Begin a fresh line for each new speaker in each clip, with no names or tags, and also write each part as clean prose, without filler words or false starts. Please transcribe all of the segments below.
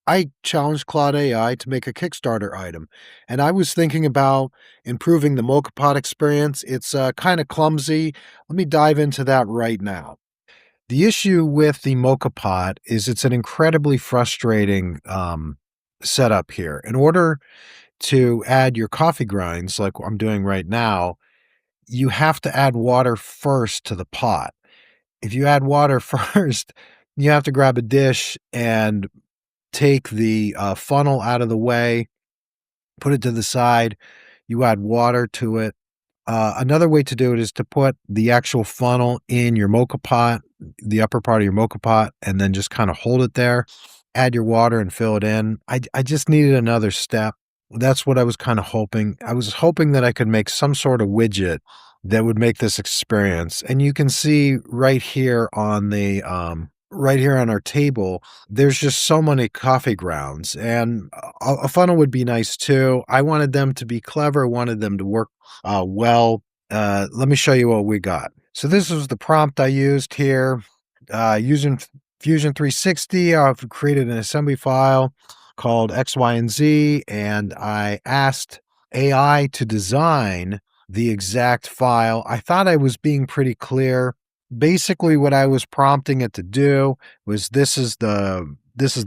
I challenged Claude AI to make a Kickstarter item, and I was thinking about improving the Moka Pot experience. It's kind of clumsy. Let me dive into that right now. The issue with the Moka Pot is it's an incredibly frustrating setup here. In order to add your coffee grinds, like I'm doing right now, you have to add water first to the pot. If you add water first, you have to grab a dish and take the funnel out of the way, put it to the side. You add water to it. Another way to do it is to put the actual funnel in your mocha pot, the upper part of your mocha pot, and then just kind of hold it there. Add your water and fill it in. I just needed another step. That's what I was kind of hoping. I was hoping that I could make some sort of widget that would make this experience. And you can see right here on our table, there's just so many coffee grounds, and a funnel would be nice too. I wanted them to be clever, wanted them to work well. Let me show you what we got. So this was the prompt I used here. Using Fusion 360, I've created an assembly file called X, Y, and Z, and I asked AI to design the exact file. I thought I was being pretty clear. Basically, what I was prompting it to do was this is the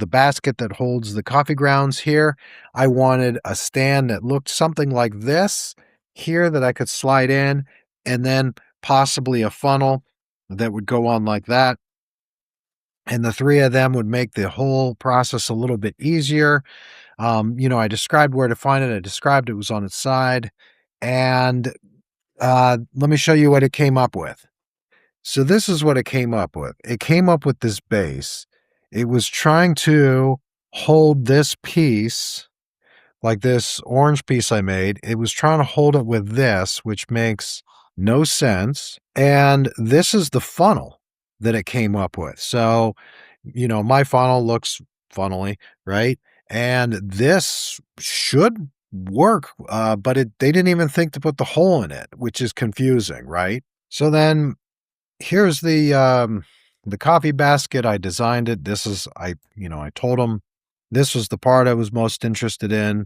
basket that holds the coffee grounds here. I wanted a stand that looked something like this here that I could slide in, and then possibly a funnel that would go on like that. And the three of them would make the whole process a little bit easier. I described where to find it. I described it was on its side. And let me show you what it came up with. So this is what it came up with. It came up with this base. It was trying to hold this piece, like this orange piece I made. It was trying to hold it with this, which makes no sense. And this is the funnel that it came up with. So, my funnel looks funnily, right? And this should work, but they didn't even think to put the hole in it, which is confusing, right? So then here's the coffee basket. I designed it. I told them this was the part I was most interested in,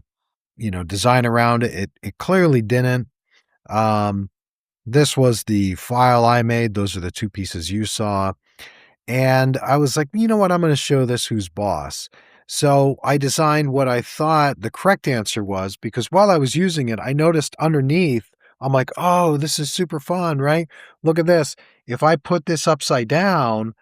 design around it. It clearly didn't. Um, this was the file I made. Those are the two pieces you saw. And I was like, you know what? I'm going to show this who's boss. So I designed what I thought the correct answer was, because while I was using it, I noticed underneath, I'm like, oh, this is super fun, right? Look at this. If I put this upside down,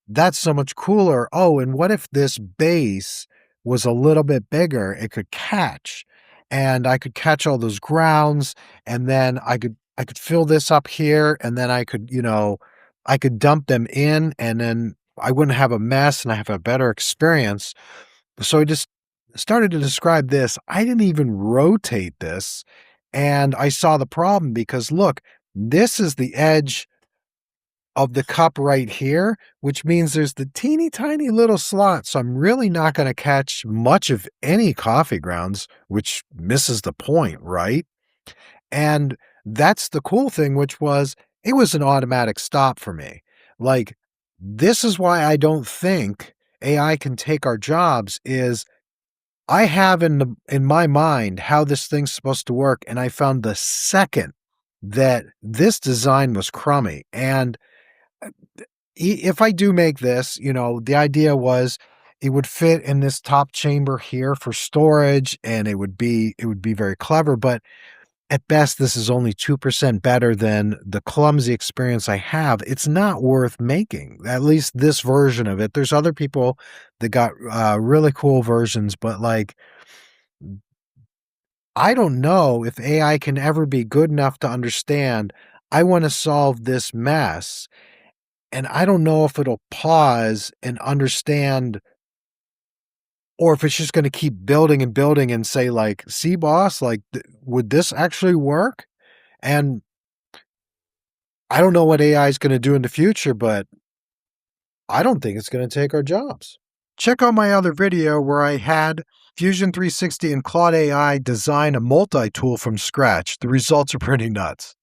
that's so much cooler. Oh, and what if this base was a little bit bigger? It could catch, and I could catch all those grounds, and then I could fill this up here, and then I could dump them in, and then I wouldn't have a mess, and I have a better experience. So I just started to describe this. I didn't even rotate this, and I saw the problem because look, this is the edge of the cup right here, which means there's the teeny tiny little slot. So I'm really not going to catch much of any coffee grounds, which misses the point, right? And that's the cool thing, which was it was an automatic stop for me. Like, this is why I don't think AI can take our jobs is I have in my mind how this thing's supposed to work, and I found the second that this design was crummy. And if I do make this, the idea was it would fit in this top chamber here for storage, and it would be very clever. But at best, this is only 2% better than the clumsy experience I have. It's not worth making, at least this version of it. There's other people that got really cool versions, but like, I don't know if AI can ever be good enough to understand. I want to solve this mess. And I don't know if it'll pause and understand, or if it's just going to keep building and building and say, like, see, boss, like, would this actually work? And I don't know what AI is going to do in the future, but I don't think it's going to take our jobs. Check out my other video where I had Fusion 360 and Claude AI design a multi-tool from scratch. The results are pretty nuts.